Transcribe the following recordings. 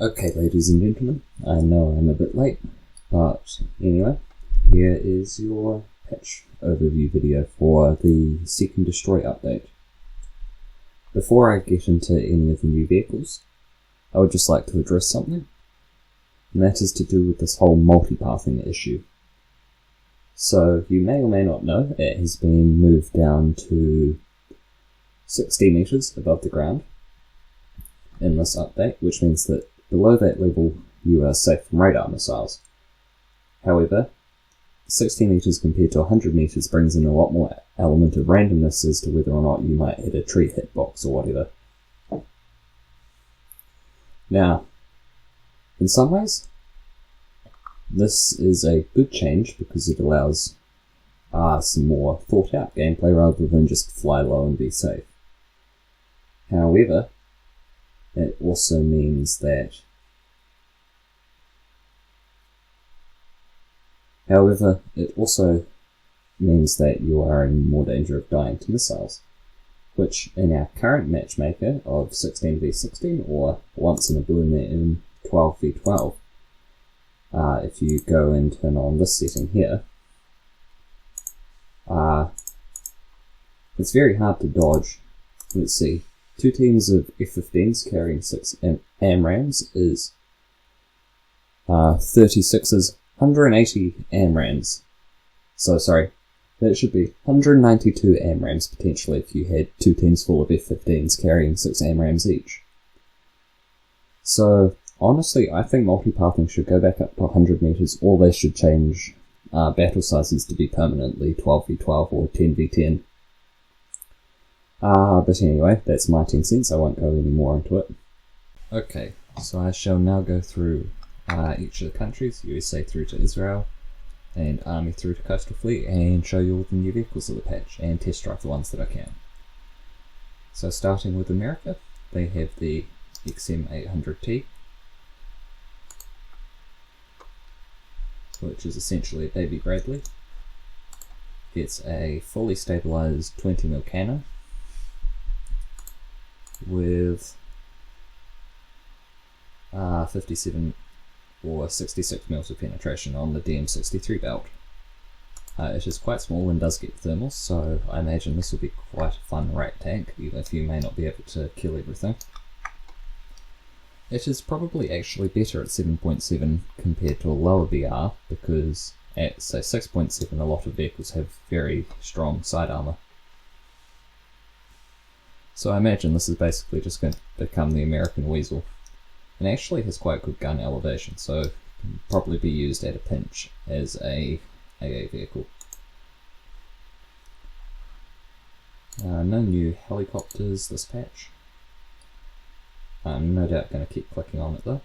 Okay, ladies and gentlemen, I know I'm a bit late, but anyway, here is your patch overview video for the Seek and Destroy update. Before I get into any of the new vehicles, I would just like to address something, and that is to do with this whole multipathing issue. So, you may or may not know, it has been moved down to 60 meters above the ground in this update, which means that below that level you are safe from radar missiles. However, 60 meters compared to 100 meters brings in a lot more element of randomness as to whether or not you might hit a tree hitbox or whatever. Now, in some ways, this is a good change because it allows some more thought out gameplay rather than just fly low and be safe. However, it also means that you are in more danger of dying to missiles, which in our current matchmaker of 16v16 or once in a blue in 12v12, if you go and turn on this setting here, it's very hard to dodge. Let's see. 2 teams of F-15s carrying 6 AMRAAMs is 36's 180 AMRAAMs. So, sorry, that should be 192 AMRAAMs potentially if you had 2 teams full of F-15s carrying 6 AMRAAMs each. So, honestly, I think multipathing should go back up to 100 meters, or they should change battle sizes to be permanently 12v12 or 10v10. But anyway, that's my 10 cents, I won't go any more into it. Okay, so I shall now go through each of the countries, USA through to Israel, and Army through to Coastal Fleet, and show you all the new vehicles of the patch, and test drive the ones that I can. So starting with America, they have the XM800T, which is essentially a baby Bradley. It's a fully stabilized 20mm cannon, with 57 or 66mm of penetration on the DM63 belt. It is quite small and does get thermals, so I imagine this will be quite a fun rack tank, even if you may not be able to kill everything. It is probably actually better at 7.7 compared to a lower VR, because at say 6.7 a lot of vehicles have very strong side armor. So I imagine this is basically just going to become the American Weasel. It actually has quite good gun elevation, so it can probably be used at a pinch as a AA vehicle. No new helicopters this patch. I'm no doubt going to keep clicking on it though.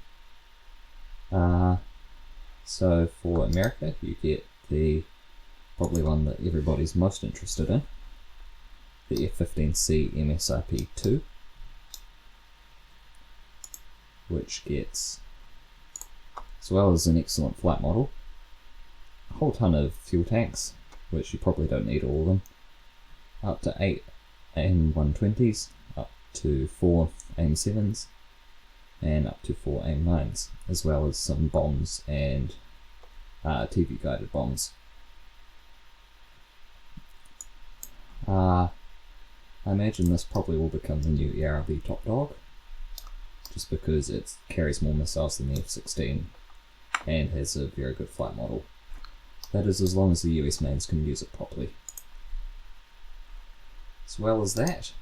So for America you get the probably one that everybody's most interested in, the F-15C MSRP-2, which gets, as well as an excellent flight model, a whole ton of fuel tanks, which you probably don't need all of them, up to 8 AIM-120s, up to 4 AIM-7s, and up to 4 AIM-9s, as well as some bombs and TV-guided bombs. I imagine this probably will become the new ERV top dog, just because it carries more missiles than the F-16 and has a very good flight model. That is, as long as the US mains can use it properly. As well as that,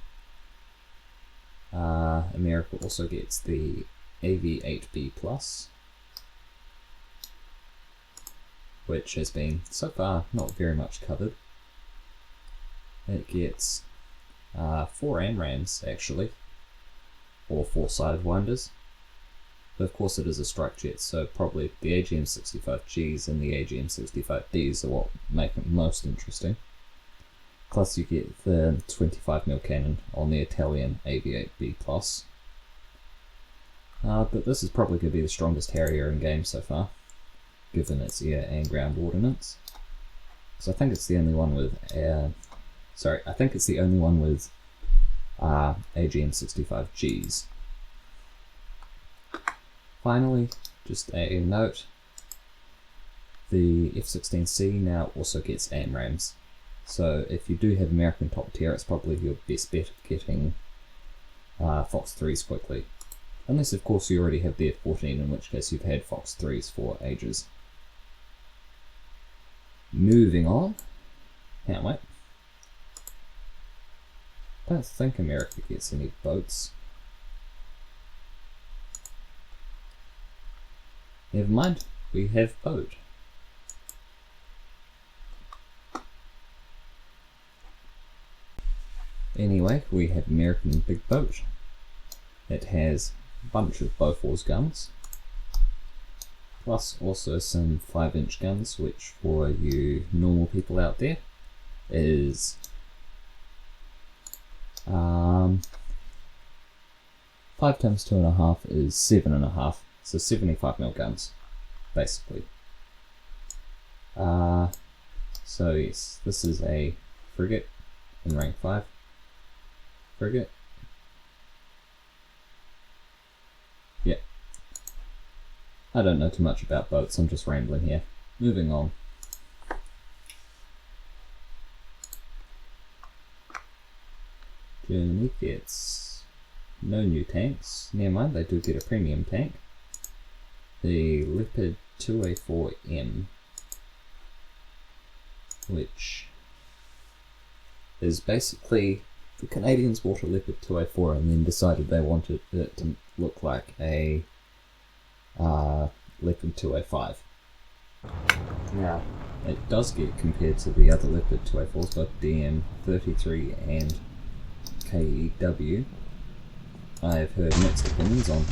America also gets the AV-8B+, which has been, so far, not very much covered. It gets 4 AMRAAMs, actually, or 4-sided winders. But of course it is a strike jet, so probably the AGM-65Gs and the AGM-65Ds are what make it most interesting. Plus you get the 25mm cannon on the Italian AV-8B+. But this is probably going to be the strongest Harrier in game so far, given its air and ground ordnance. So I think it's the only one with AGM-65Gs. Finally, just a note, the F-16C now also gets AMRAAMs. So if you do have American top tier, it's probably your best bet of getting Fox 3s quickly. Unless of course you already have the F-14, in which case you've had Fox 3s for ages. Moving on. Can't wait. Don't think America gets any boats. Never mind, we have boat. Anyway, we have American big boat. It has a bunch of Bofors guns, plus also some 5-inch guns, which for you normal people out there is 5 times 2.5 is 7.5, so 75mm guns, basically. So yes, this is a frigate in rank 5. Frigate. Yeah. I don't know too much about boats, I'm just rambling here. Moving on. Germany gets no new tanks. Never mind, they do get a premium tank. The Leopard 2A4M, which is basically, the Canadians bought a Leopard 2A4 and then decided they wanted it to look like a Leopard 2A5. Now, it does get compared to the other Leopard 2A4s, both DM33 and KEW. I've heard mixed opinions on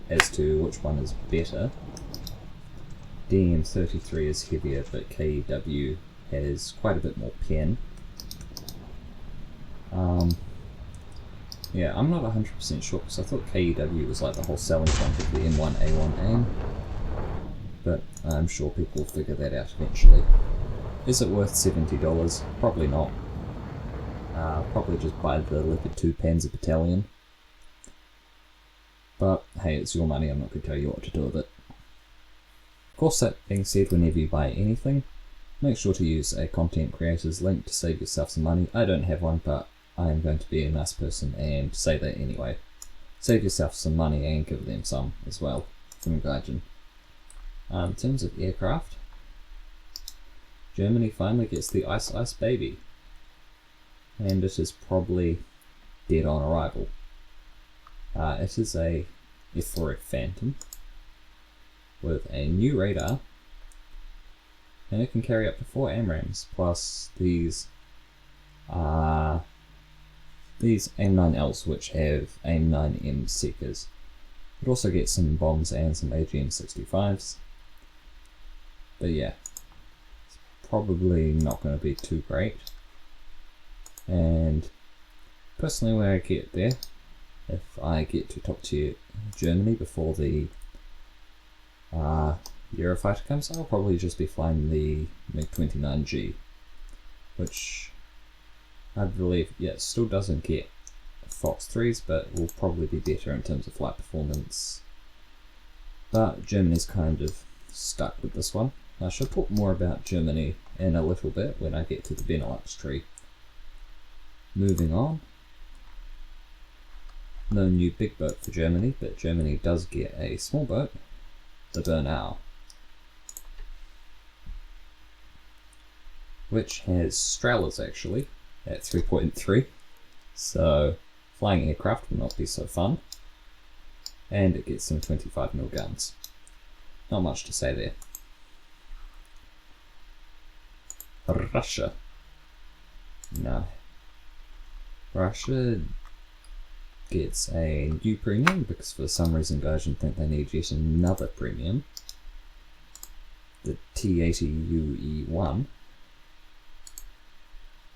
as to which one is better. DM33 is heavier, but KEW has quite a bit more pen. Yeah, I'm not 100% sure because I thought KEW was like the whole selling point of the M1A1 aim, but I'm sure people will figure that out eventually. Is it worth $70? Probably not. Probably just buy the Leopard 2 Panzer Battalion. But hey, it's your money, I'm not going to tell you what to do with it. Of course, that being said, whenever you buy anything, make sure to use a content creator's link to save yourself some money. I don't have one, but I am going to be a nice person and say that anyway. Save yourself some money and give them some as well from Gaijin. In terms of aircraft, Germany finally gets the Ice Baby, and it is probably dead on arrival. It is a F4F Phantom with a new radar, and it can carry up to 4 AMRAAMs, plus these AIM-9Ls, which have AIM-9M Seekers. It also gets some bombs and some AGM-65s, but yeah, it's probably not going to be too great. And personally, when I get there, if I get to top tier Germany before the Eurofighter comes, I'll probably just be flying the MiG-29G, which I believe, yeah, it still doesn't get Fox 3s, but will probably be better in terms of flight performance. But Germany's kind of stuck with this one. I shall talk more about Germany in a little bit when I get to the Benelux tree. Moving on. No new big boat for Germany, but Germany does get a small boat, the Bernau, which has Strelers actually at 3.3, so flying aircraft will not be so fun, and it gets some 25mm guns. Not much to say there. Russia. No. Russia gets a new premium because for some reason Gaijin think they need yet another premium. The T-80UE1,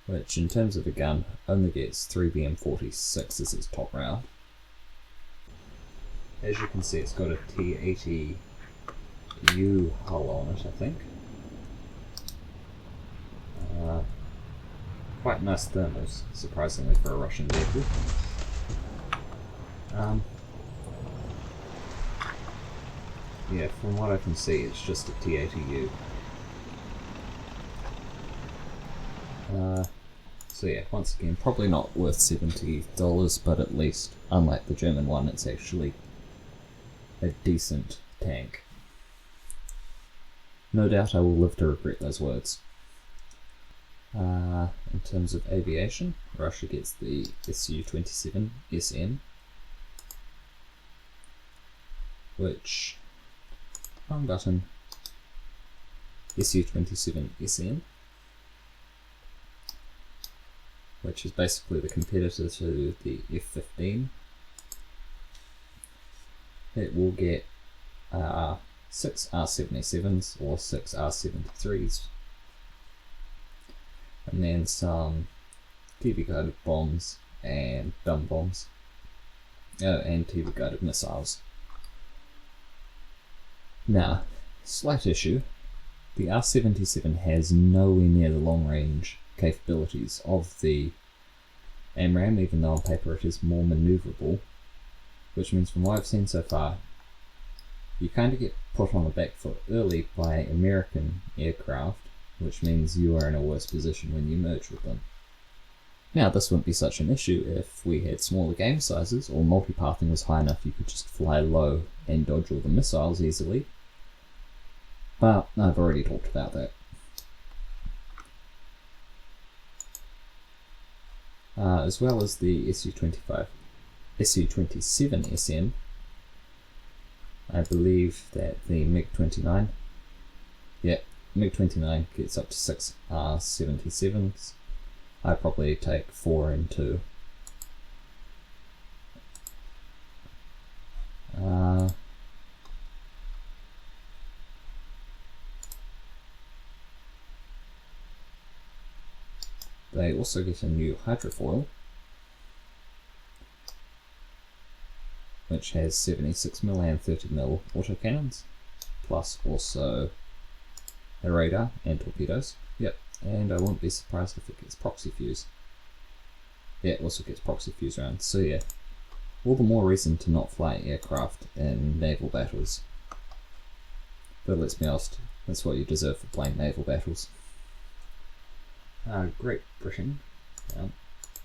which in terms of a gun only gets 3 BM-46 as its top round. As you can see, it's got a T-80U hull on it, I think. Quite nice thermals, surprisingly, for a Russian vehicle. yeah, from what I can see, it's just a T80U. So yeah, once again, probably not worth $70, but at least, unlike the German one, it's actually a decent tank. No doubt I will live to regret those words. In terms of aviation, Russia gets the Su-27 SM, which, wrong button, Su-27 SM, which is basically the competitor to the F-15. It will get 6 R-77s or 6 R-73s, and then some TV-guided bombs and dumb bombs, and TV-guided missiles. Now, slight issue, the R-77 has nowhere near the long-range capabilities of the AMRAAM, even though on paper it is more manoeuvrable, which means from what I've seen so far, you kind of get put on the back foot early by American aircraft, which means you are in a worse position when you merge with them. Now, this wouldn't be such an issue if we had smaller game sizes, or multipathing was high enough you could just fly low and dodge all the missiles easily, but I've already talked about that. As well as the Su-27 SM, I believe that the MiG-29, MiG-29 gets up to 6 R-77s. I probably take 4 and 2. They also get a new hydrofoil, which has 76mm and 30mm autocannons, plus also a radar and torpedoes. Yep, and I won't be surprised if it gets proxy fuse. Yeah, it also gets proxy fuse rounds. So yeah, all the more reason to not fly aircraft in naval battles. But let's be honest, that's what you deserve for playing naval battles. Great Britain,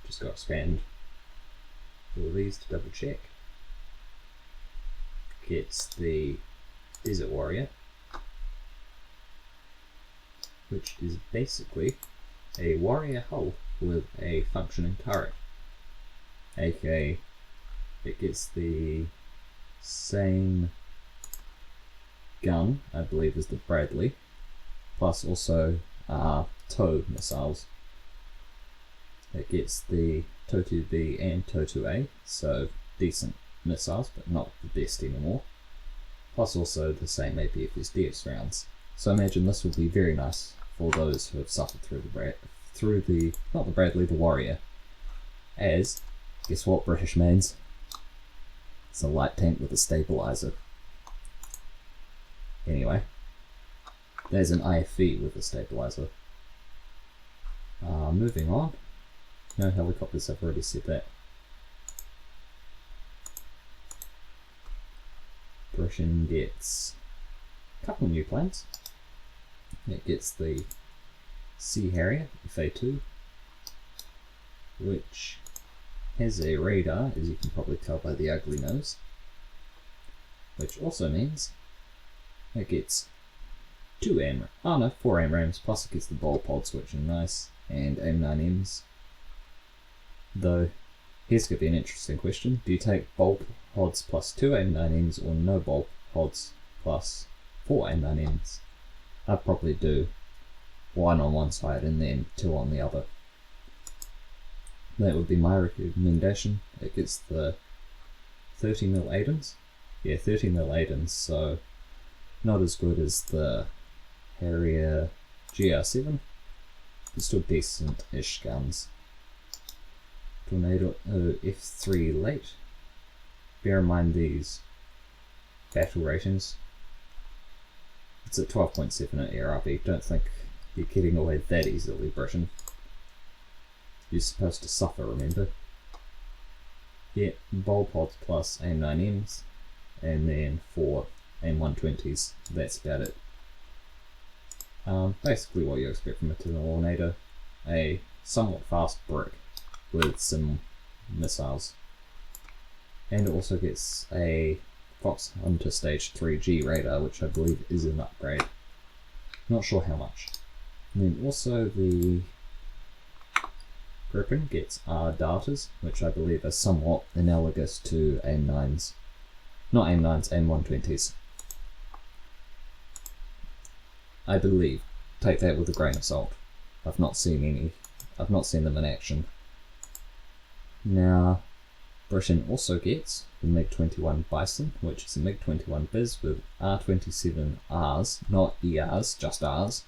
just got to expand all of these to double check. Gets the Desert Warrior, which is basically a warrior hull with a functioning turret, aka it gets the same gun, I believe, as the Bradley, plus also TOW missiles. It gets the TOW-2B and TOW-2A, so decent missiles, but not the best anymore. Plus also the same APFSDS rounds. So I imagine this will be very nice for those who have suffered not the Bradley, the Warrior. As, guess what, British mains? It's a light tank with a stabilizer. Anyway, there's an IFV with a stabilizer. Moving on. No helicopters, I've already said that. Britain gets a couple of new planes. It gets the Sea Harrier FA2, which has a radar, as you can probably tell by the ugly nose, which also means it gets 4 AMRAAMs, plus it gets the bowl pods, which are nice, and AIM-9Ms. Though, here's going to be an interesting question. Do you take bowl pods plus 2 AIM-9Ms, or no bowl pods plus 4 AIM-9Ms? I'd probably do 1 on one side and then 2 on the other. That would be my recommendation. It gets the 30mm Aidens. Yeah, 30mm Aidens, so not as good as the Harrier GR7, but still decent-ish guns. Tornado F3 late. Bear in mind these battle ratings. It's at 12.7 at ARB. Don't think you're getting away that easily, Britain. You're supposed to suffer, remember? Yeah, bowl pods plus AIM-9Ms, and then 4 AIM-120s. That's about it. Basically what you expect from a tornado, a somewhat fast brick with some missiles. And it also gets a Fox Hunter Stage 3G radar, which I believe is an upgrade. Not sure how much. And then also the Gripen gets darters, which I believe are somewhat analogous to AIM-9s. Not AIM-9s, AIM-120s. I believe. Take that with a grain of salt. I've not seen them in action. Now, Britain also gets the MiG-21 Bison, which is a MiG-21 Biz with R-27Rs, not ERs, just Rs,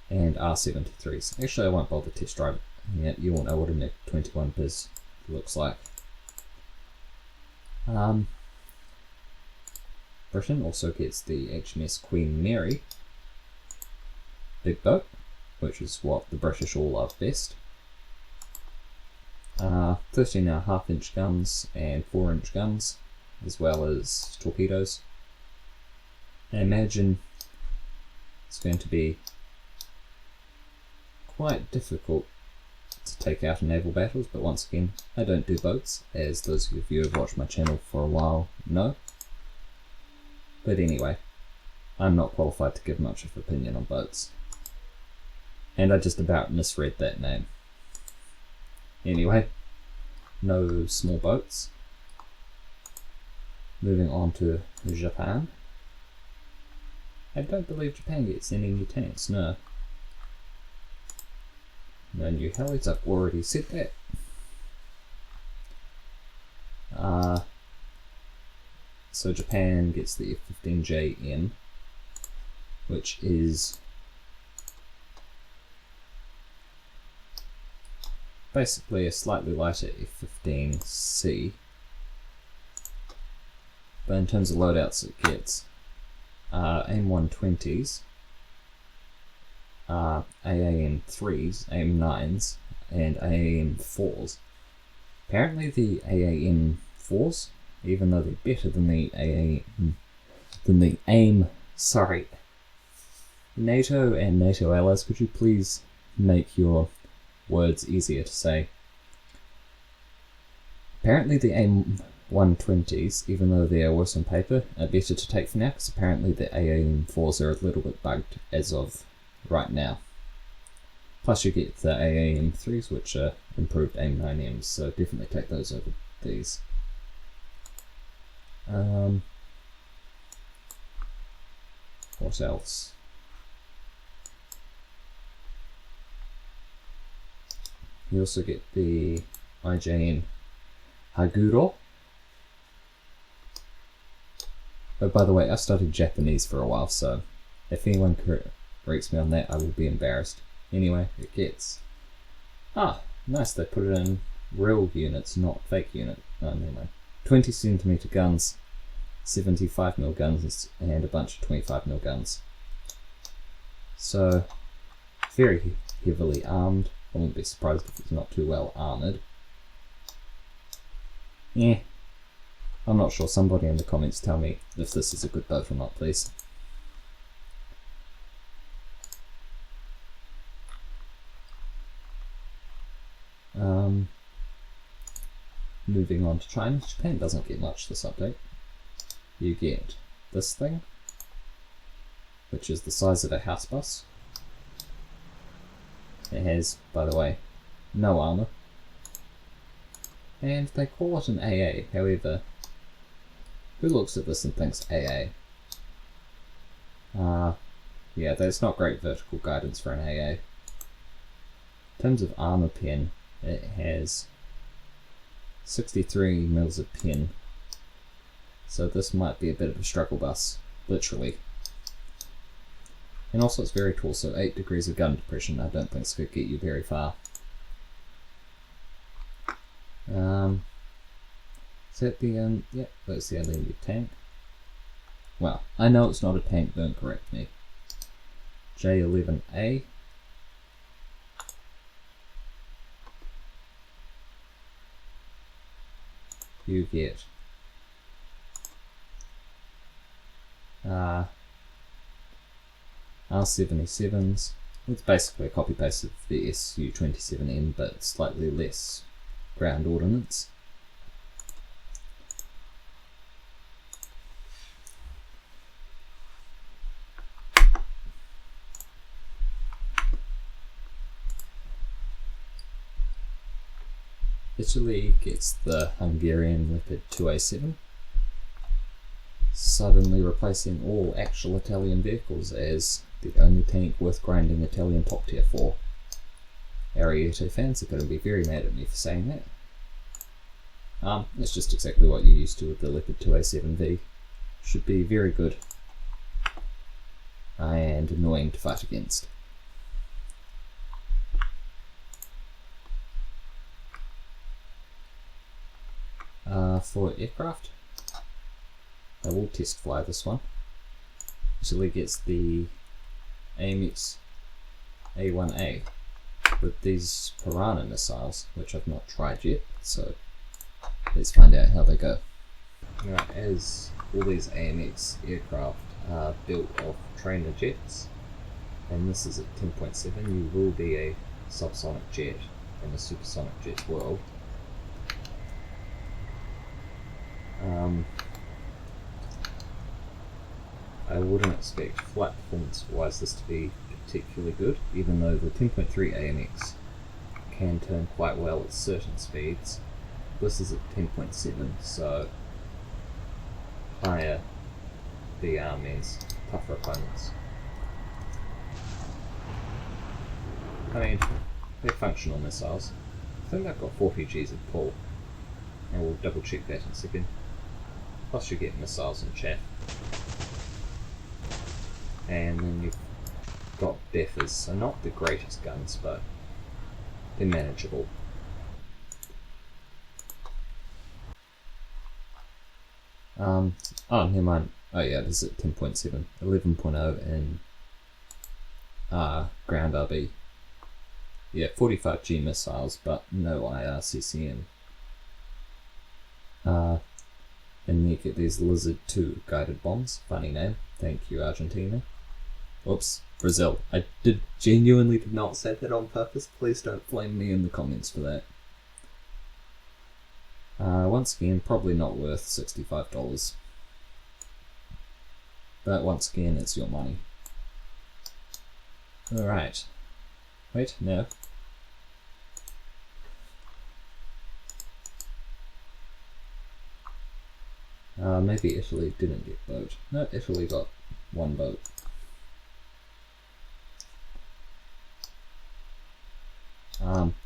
and R-73s. Actually, I won't bother test drive it. Yeah, you all know what a MiG-21 Biz looks like. Britain also gets the HMS Queen Mary big boat, which is what the British all love best. 13.5 inch guns and 4 inch guns, as well as torpedoes. I imagine it's going to be quite difficult to take out in naval battles, but once again, I don't do boats, as those of you who have watched my channel for a while know. But anyway, I'm not qualified to give much of an opinion on boats. And I just about misread that name. Anyway, no small boats. Moving on to Japan. I don't believe Japan gets any new tanks, no. No new helis, I've already said that. So Japan gets the F-15JM, which is basically a slightly lighter F-15C, but in terms of loadouts it gets AIM-120s, AAM-3s, AIM-9s, and AAM-4s. Apparently the AAM-4s, even though they're better than the NATO and NATO allies, could you please make your words easier to say? Apparently the AIM-120s, even though they are worse on paper, are better to take for now, because apparently the AAM-4s are a little bit bugged as of right now. Plus you get the AAM-3s, which are improved AIM-9Ms, so definitely take those over these. What else? You also get the IJN Haguro. Oh, by the way, I studied Japanese for a while, so if anyone corrects me on that, I will be embarrassed. Anyway, it gets... nice, they put it in real units, not fake unit. Oh, anyway. 20cm guns, 75mm guns, and a bunch of 25mm guns. So, very heavily armed. I wouldn't be surprised if it's not too well armoured. Yeah, I'm not sure. Somebody in the comments tell me if this is a good boat or not, please. Moving on to China. Japan doesn't get much this update. You get this thing, which is the size of a house bus. It has, by the way, no armour. And they call it an AA, however, who looks at this and thinks AA? Yeah, that's not great vertical guidance for an AA. In terms of armour pen, it has 63 mils of pen, so this might be a bit of a struggle bus, literally. And also it's very tall, so 8 degrees of gun depression I don't think it's going to get you very far. Is that the end? Yep, that's the only new tank. Well, I know it's not a tank, don't correct me. J11A. You get R77s. It's basically a copy paste of the Su-27M, but slightly less ground ordnance. Italy gets the Hungarian Leopard 2A7, suddenly replacing all actual Italian vehicles as the only tank worth grinding Italian top tier for. Ariete fans are going to be very mad at me for saying that. It's just exactly what you're used to with the Leopard 2A7V. Should be very good and annoying to fight against. For aircraft, I will test fly this one. Italy gets the AMX A1A with these Piranha missiles, which I've not tried yet, so let's find out how they go. Right, as all these AMX aircraft are built of trainer jets, and this is at 10.7, you will be a subsonic jet in a supersonic jet world. I wouldn't expect flight performance-wise this to be particularly good, even though the 10.3 AMX can turn quite well at certain speeds. This is at 10.7, so higher VR means tougher opponents. I mean, they're functional missiles. I think they've got 40 Gs of pull, and we'll double check that in a second. Plus you get missiles and chaff. And then you've got Beffers, so not the greatest guns, but they're manageable. Oh, never mind. Oh yeah, this is at 10.7, 11.0 in ground RB. Yeah, 45G missiles, but no IRCCM. And you get these Lizard 2 guided bombs. Funny name. Thank you, Argentina. Oops, Brazil. I genuinely did not say that on purpose. Please don't flame me in the comments for that. Once again, probably not worth $65. But once again, it's your money. Alright. Wait, no. Maybe Italy didn't get boat. No, Italy got one boat.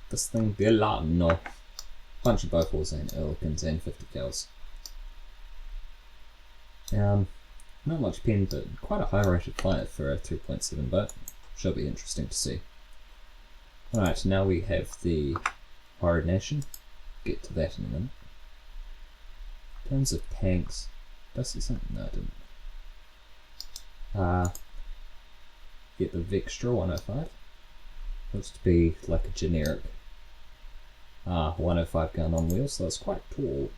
This thing, Delano. Bunch of Bofors and Ehrlichens and 50 cals. Not much pen, but quite a high rate of fire for a 3.7 boat. Should be interesting to see. Alright, now we have the Horrid Nation. Get to that in a minute. In terms of tanks, did I see something? No, I didn't. Get the Vextra 105. Looks to be like a generic 105 gun on wheels, so that's quite tall.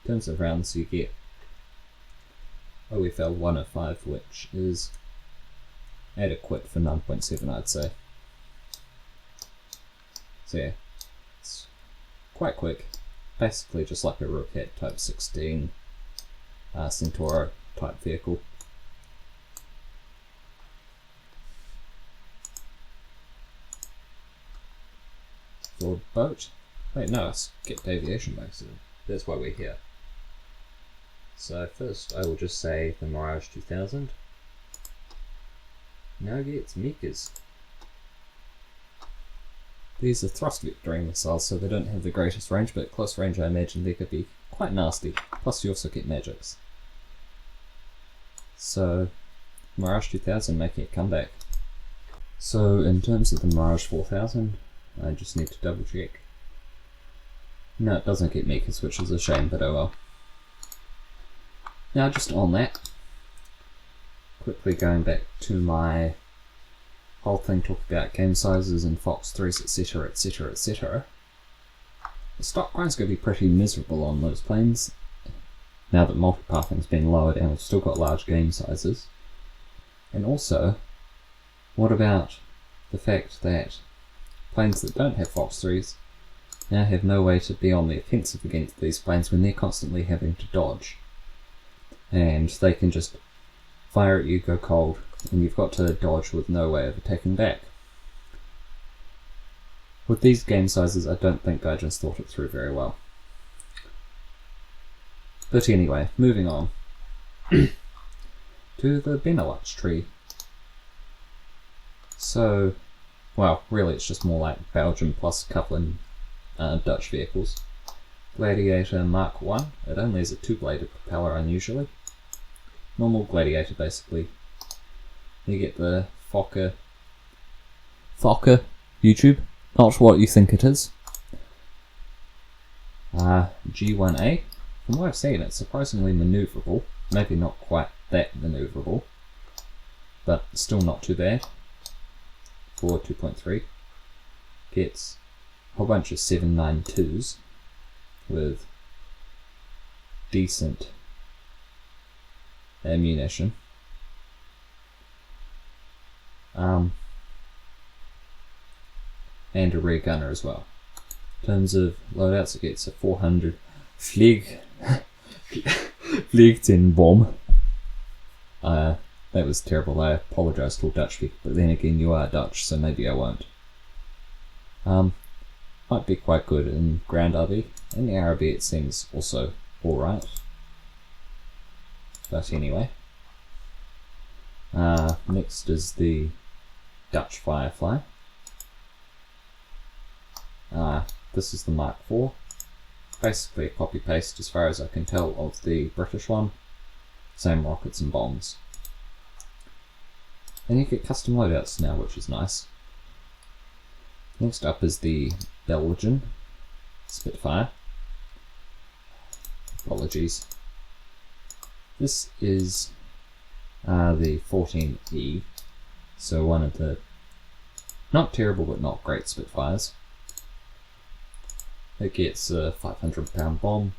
In terms of rounds, you get OFL 105, which is adequate for 9.7, I'd say. So yeah, it's quite quick. Basically just like a Rocket Type 16 Centauro type vehicle. For boat. Wait, no, I skipped aviation by accident. That's why we're here. So first I will just say the Mirage 2000. Now gets Mekas. These are thrust vectoring missiles, so they don't have the greatest range, but at close range I imagine they could be quite nasty. Plus you also get magics. So, Mirage 2000 making a comeback. So in terms of the Mirage 4000, I just need to double check. No, it doesn't get Mekas, which is a shame, but oh well. Now just on that, quickly going back to my whole thing talk about game sizes and Fox 3s, etc, etc, etc. The stock grind's going to be pretty miserable on those planes. now that multipathing's been lowered and we've still got large game sizes. And also, what about the fact that planes that don't have Fox 3s now have no way to be on the offensive against these planes when they're constantly having to dodge. And they can just fire at you, go cold, and you've got to dodge with no way of attacking back. With these game sizes, I don't think Gaijin's thought it through very well. But anyway, moving on to the Benelux tree. So, well, really it's just more like Belgium plus a couple of Dutch vehicles. Gladiator Mark 1, it only has a 2-bladed propeller unusually. Normal Gladiator basically. You get the Fokker YouTube, not what you think it is. G1A, from what I've seen it's surprisingly manoeuvrable, maybe not quite that manoeuvrable, but still not too bad. For 2.3, gets a whole bunch of 792s with decent ammunition. And a rear gunner as well. In terms of loadouts, it gets a 400 Vliegtuig bomb. That was terrible. I apologise to all Dutch people, but then again, you are Dutch, so maybe I won't. Might be quite good in ground RB. In the RB, it seems also alright. But anyway. Next is the Dutch Firefly. This is the Mark IV. Basically a copy-paste, as far as I can tell, of the British one. Same rockets and bombs. And you get custom loadouts now, which is nice. Next up is the Belgian Spitfire. Apologies. This is the 14E, so one of the not terrible but not great Spitfires. It gets a 500-pound bomb,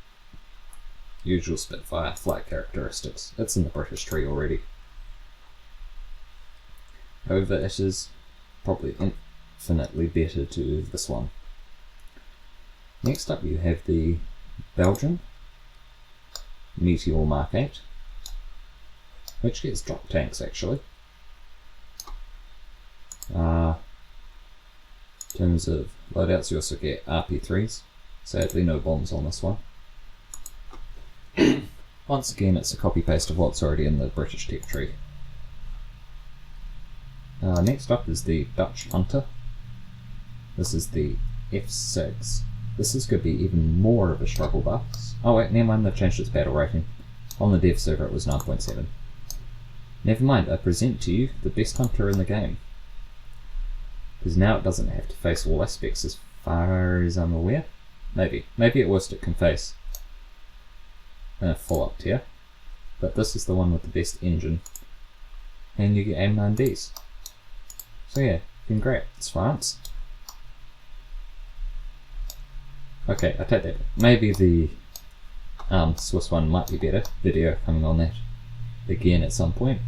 usual Spitfire flight characteristics. It's in the British tree already. However, it is probably infinitely better to this one. Next up you have the Belgian Meteor Mark 8, which gets drop tanks actually. In terms of loadouts, you also get RP3s. Sadly, no bombs on this one. Once again, it's a copy-paste of what's already in the British tech tree. Next up is the Dutch Hunter. This is the F6. This is going to be even more of a struggle buffs. Oh wait, never mind, they've changed its battle rating. On the dev server it was 9.7. Never mind, I present to you the best hunter in the game. Because now it doesn't have to face all aspects as far as I'm aware. Maybe at worst it can face a full-up tier. But this is the one with the best engine. And you get AIM-9Ds. So yeah, congrats France. Okay, I take that. Maybe the Swiss one might be better. Video coming on that again at some point.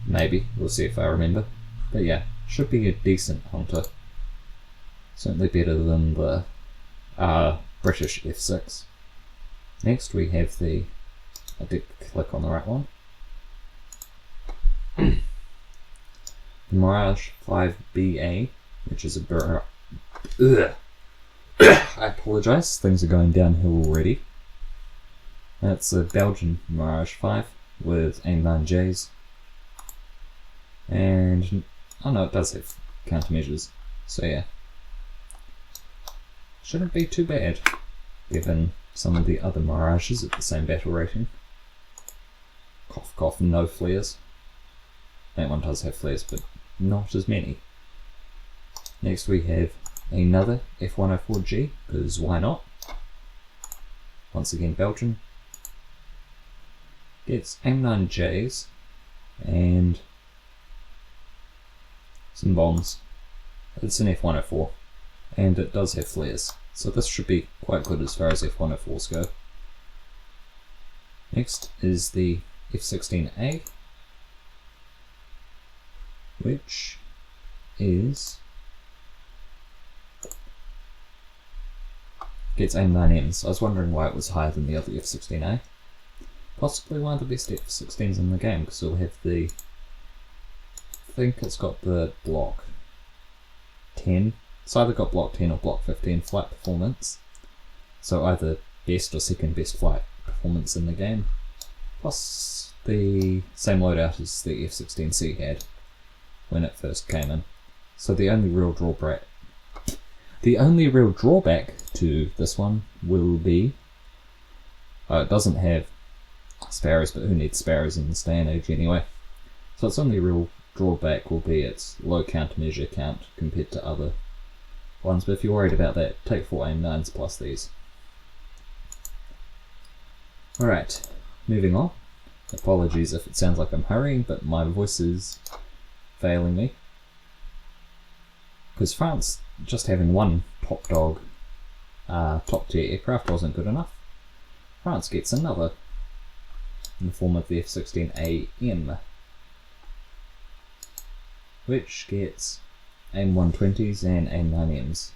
Maybe, we'll see if I remember. But yeah, should be a decent hunter. Certainly better than the British F6. Next we have the... I did click on the right one. The Mirage 5BA, which is a... I apologise, things are going downhill already. That's a Belgian Mirage 5 with AIM-9Js. And... oh no, it does have countermeasures, so yeah. Shouldn't be too bad, given some of the other Mirages at the same battle rating. Cough cough, no flares. That one does have flares, but not as many. Next we have another F104G, because why not? Once again Belgian. Gets AIM-9Js and some bombs. It's an F104 and it does have flares, so this should be quite good as far as F104s go. Next is the F-16A, which gets A9Ms. I was wondering why it was higher than the other F-16A. Possibly one of the best F-16s in the game, because it'll have I think it's got the Block 10. It's either got Block 10 or Block 15 flight performance. So either best or second best flight performance in the game. Plus the same loadout as the F-16C had when it first came in. So the only real drawback to this one will be it doesn't have sparrows, but who needs sparrows in this day and age anyway? So its only real drawback will be its low countermeasure count compared to other ones, but if you're worried about that, take 4 AIM-9s plus these. Alright, moving on. Apologies if it sounds like I'm hurrying, but my voice is failing me. Because France, just having one top dog, top tier aircraft wasn't good enough. France gets another in the form of the F-16AM, which gets AIM-120s and AIM-9Ms.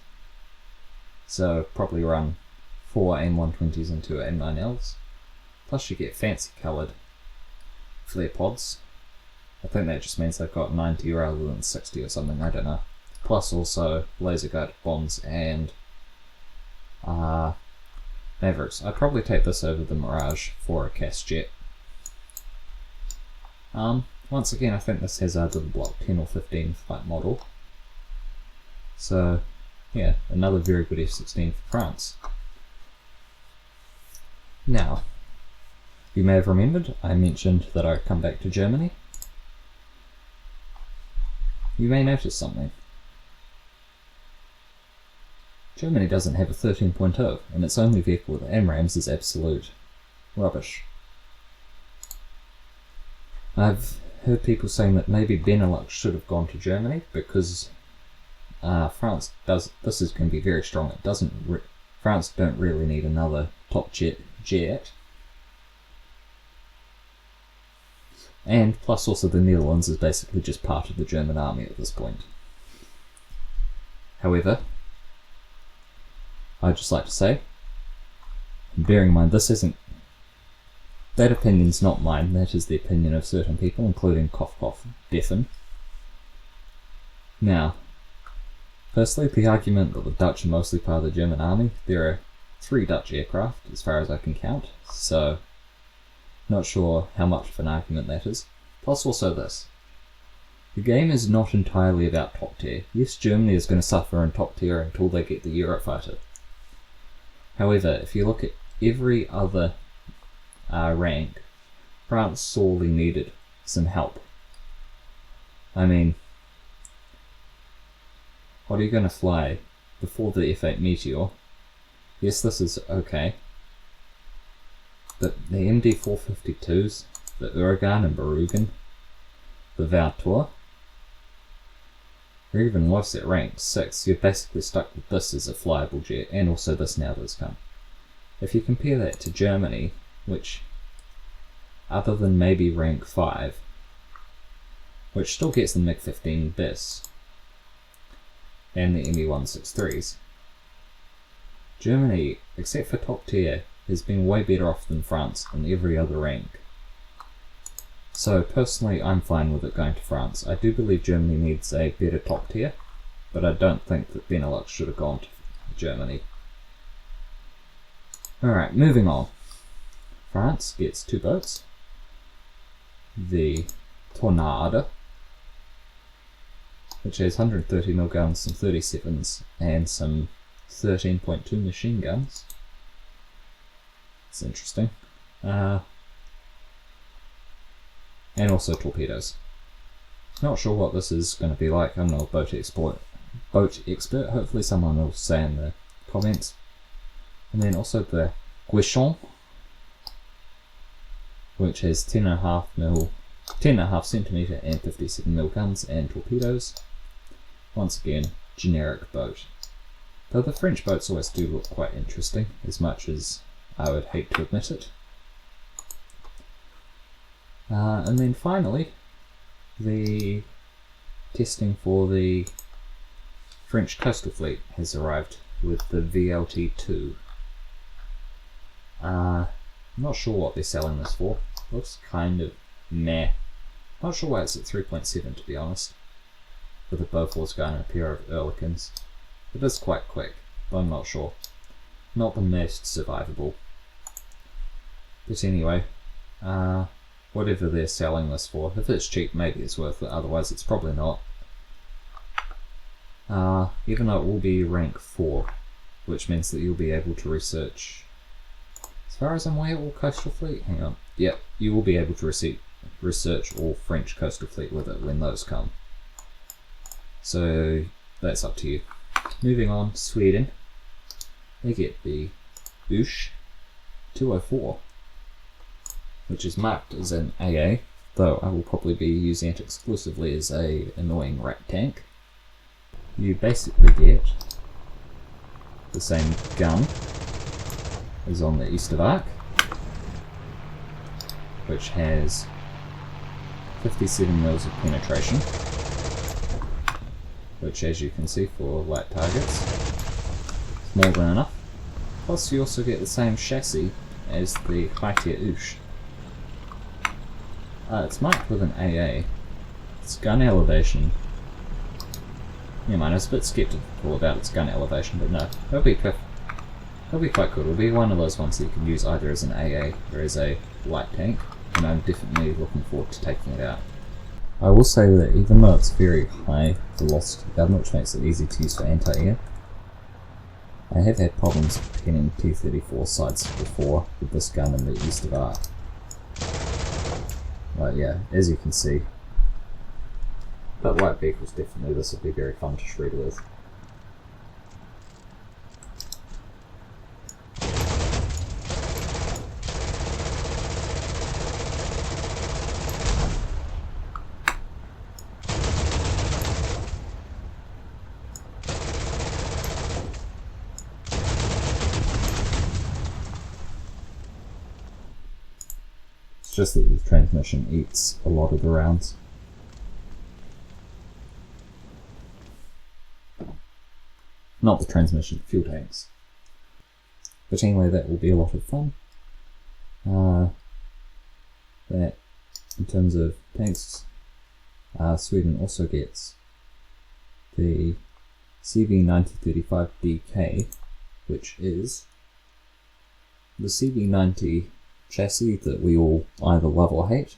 So probably run 4 AIM-120s and 2 AIM-9Ls. Plus you get fancy coloured flare pods. I think that just means they've got 90 rather than 60 or something, I don't know. Plus also laser guided bombs and Mavericks. I'd probably take this over the Mirage for a CAS jet. Once again, I think this has either the Block 10 or 15 flight model. So yeah, another very good F-16 for France. Now, you may have remembered I mentioned that I'd come back to Germany. You may notice something. Germany doesn't have a 13.0, and its only vehicle with AMRAAMs is absolute rubbish. I've heard people saying that maybe Benelux should have gone to Germany because France does. This is going to be very strong. It doesn't. France don't really need another top jet, and plus also the Netherlands is basically just part of the German army at this point. However, I'd just like to say, bearing in mind this isn't, that opinion's not mine, that is the opinion of certain people, including cough cough Deffen. Now, firstly, the argument that the Dutch are mostly part of the German army, there are 3 Dutch aircraft as far as I can count, so not sure how much of an argument that is. Plus also this. The game is not entirely about top tier. Yes, Germany is going to suffer in top tier until they get the Eurofighter. However, if you look at every other rank, France sorely needed some help. I mean, what are you going to fly before the F8 Meteor? Yes, this is okay. But the MD-452s, the Uragan and Berugan, the Vautour, or even worse at rank 6, you're basically stuck with this as a flyable jet, and also this now that's come. If you compare that to Germany, which, other than maybe rank 5, which still gets the MiG-15 BIS, and the ME-163s, Germany, except for top tier, has been way better off than France in every other rank. So personally, I'm fine with it going to France. I do believe Germany needs a better top tier, but I don't think that Benelux should have gone to Germany. Alright, moving on. France gets 2 boats. The Tornado, which has 130mm guns, some 37s, and some 13.2 machine guns. It's interesting. And also torpedoes. Not sure what this is going to be like. I'm not a boat expert. Hopefully someone will say in the comments. And then also the Guichon, which has 10.5 centimeter and 57mm guns and torpedoes. Once again, generic boat. Though the French boats always do look quite interesting, as much as I would hate to admit it. And then finally, the testing for the French coastal fleet has arrived with the VLT2. Not sure what they're selling this for. Looks kind of meh. Not sure why it's at 3.7 to be honest. With a Bofors gun and a pair of Ehrlichins. It is quite quick, but I'm not sure. Not the most survivable. But anyway, whatever they're selling this for, if it's cheap maybe it's worth it, otherwise it's probably not. Even though it will be rank 4, which means that you'll be able to research, as far as I'm aware, all coastal fleet. Hang on. Yep, you will be able to research all French coastal fleet with it when those come. So that's up to you. Moving on, Sweden. They get the Ush 204, which is marked as an AA, though I will probably be using it exclusively as a annoying rat tank. You basically get the same gun as on the East of Arc, which has 57 mils of penetration, which as you can see for light targets is more than enough. Plus you also get the same chassis as the high tier Ush. It's marked with an AA. Its gun elevation, never mind, I was a bit skeptical about its gun elevation, but no, it'll be quite good. It'll be one of those ones that you can use either as an AA or as a light tank, and I'm definitely looking forward to taking it out. I will say that even though it's very high velocity gun, which makes it easy to use for anti-air, I have had problems pinning T-34 sights before with this gun in the East of Arc. But yeah, as you can see, but light vehicles definitely this will be very fun to shred with. It's just that the transmission eats a lot of the rounds. Not the transmission, fuel tanks. But anyway, that will be a lot of fun. That, in terms of tanks, Sweden also gets the CV9035DK, which is the CV90 chassis that we all either love or hate,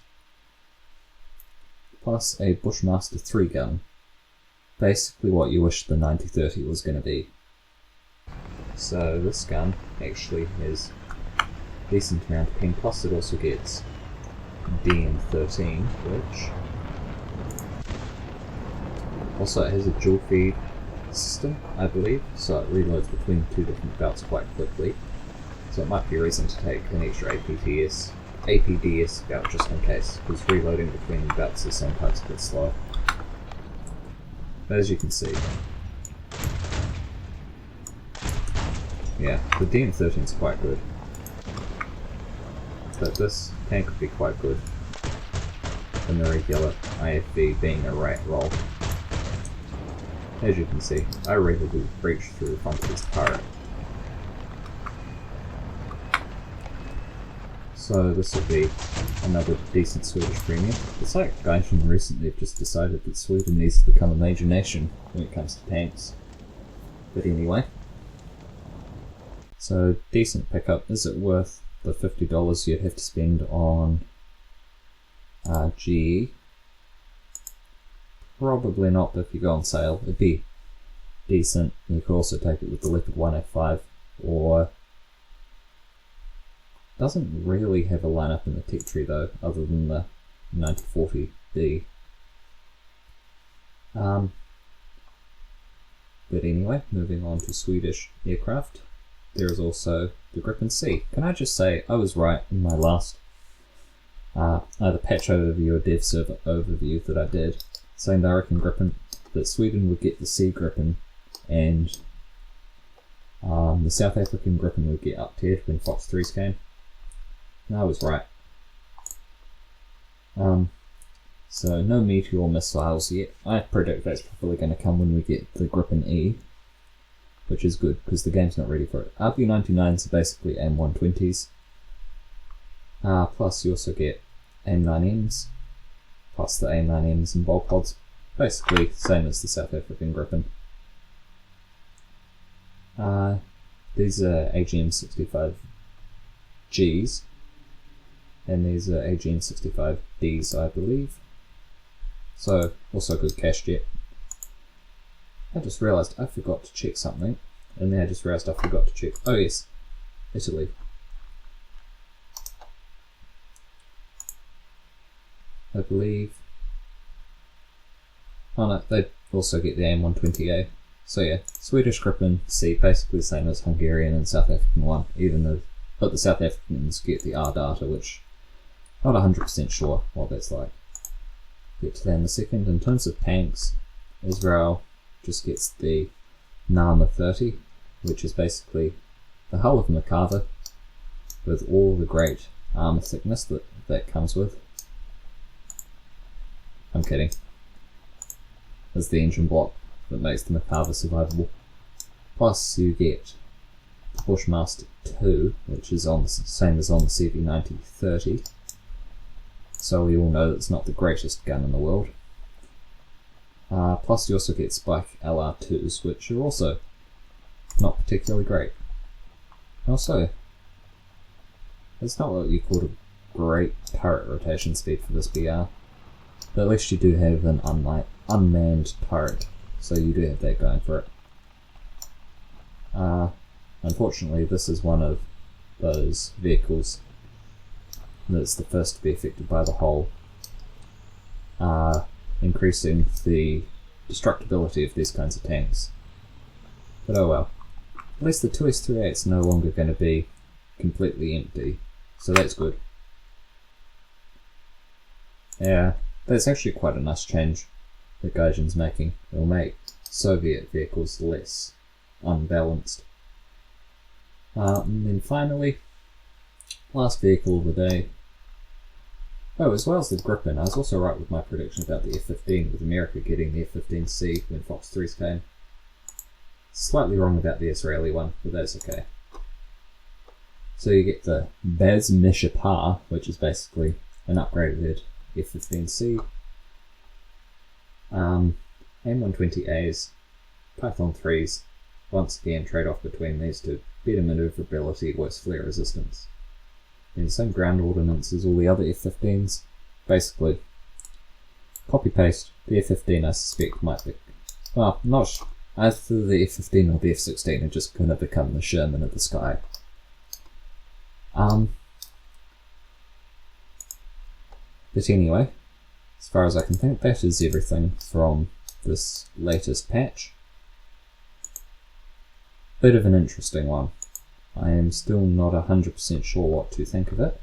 plus a Bushmaster 3 gun. Basically what you wish the 9030 was going to be. So this gun actually has decent amount of ping, plus it also gets DM13, which also it has a dual feed system, I believe, so it reloads between two different belts quite quickly. So it might be a reason to take an extra APDS belt just in case, because reloading between belts is sometimes a bit slow. But as you can see, yeah, the DM13 is quite good. But this tank would be quite good in the regular IFV being a right roll. As you can see, I regularly breach through the front of this turret. So this will be another decent Swedish premium. It's like Gaijin recently have just decided that Sweden needs to become a major nation when it comes to tanks. But anyway. So decent pickup. Is it worth the $50 you'd have to spend on GE? Probably not, but if you go on sale, it'd be decent. You could also take it with the Leopard 1F5, or doesn't really have a lineup in the tech tree though, other than the 9040D. But anyway, moving on to Swedish aircraft, there is also the Gripen C. Can I just say, I was right in my last either patch overview or dev server overview that I did, saying that I reckon that Sweden would get the C Gripen and the South African Gripen would get uptiered when Fox 3s came. And I was right. So no meteor missiles yet. I predict that's probably going to come when we get the Gripen E, which is good because the game's not ready for it. RB99s are basically AIM-120s. Plus you also get AIM-9Ms, plus the AIM-9Ms and bulk pods. Basically same as the South African Gripen. These are AGM-65Gs, and these are AGM-65Ds, I believe. So, also good cash jet. I just realised I forgot to check something, and then I just realised I forgot to check. Oh yes, Italy. I believe. Oh no, they also get the AIM-120A. So yeah, Swedish Gripen C, basically the same as Hungarian and South African one, but the South Africans get the R data, which not 100% sure what that's like. Get to that in a second. In terms of tanks, Israel just gets the Nama 30, which is basically the hull of Merkava with all the great armor thickness that comes with. I'm kidding. There's the engine block that makes the Merkava survivable. Plus you get the Bushmaster 2, which is on the same as on the CV90-30. So we all know that it's not the greatest gun in the world. Plus you also get Spike LR2s, which are also not particularly great. Also, it's not what you call a great turret rotation speed for this BR, but at least you do have an unmanned turret, so you do have that going for it. Unfortunately, this is one of those vehicles that's the first to be affected by the hull, increasing the destructibility of these kinds of tanks. But oh well. At least the 2S38 is no longer going to be completely empty, so that's good. Yeah, that's actually quite a nice change that Gaijin's making. It'll make Soviet vehicles less unbalanced. And then finally, last vehicle of the day. Oh, as well as the Gripen, I was also right with my prediction about the F-15, with America getting the F-15C when Fox 3s came. Slightly wrong about the Israeli one, but that's okay. So you get the Baz Mishapar, which is basically an upgraded F-15C. AIM-120As, Python 3s, once again trade-off between these two. Better manoeuvrability, worse flare resistance. And the same ground ordnance as all the other F-15s. Basically, copy-paste. The F-15 I suspect might be... Well, not either the F-15 or the F-16 are just going to become the Sherman of the sky. But anyway, as far as I can think, that is everything from this latest patch. Bit of an interesting one. I am still not 100% sure what to think of it.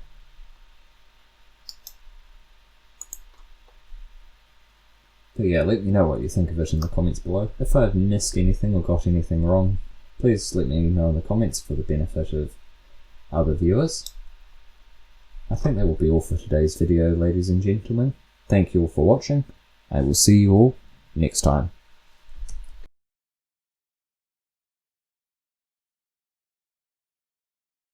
But yeah, let me know what you think of it in the comments below. If I've missed anything or got anything wrong, please let me know in the comments for the benefit of other viewers. I think that will be all for today's video, ladies and gentlemen. Thank you all for watching. I will see you all next time.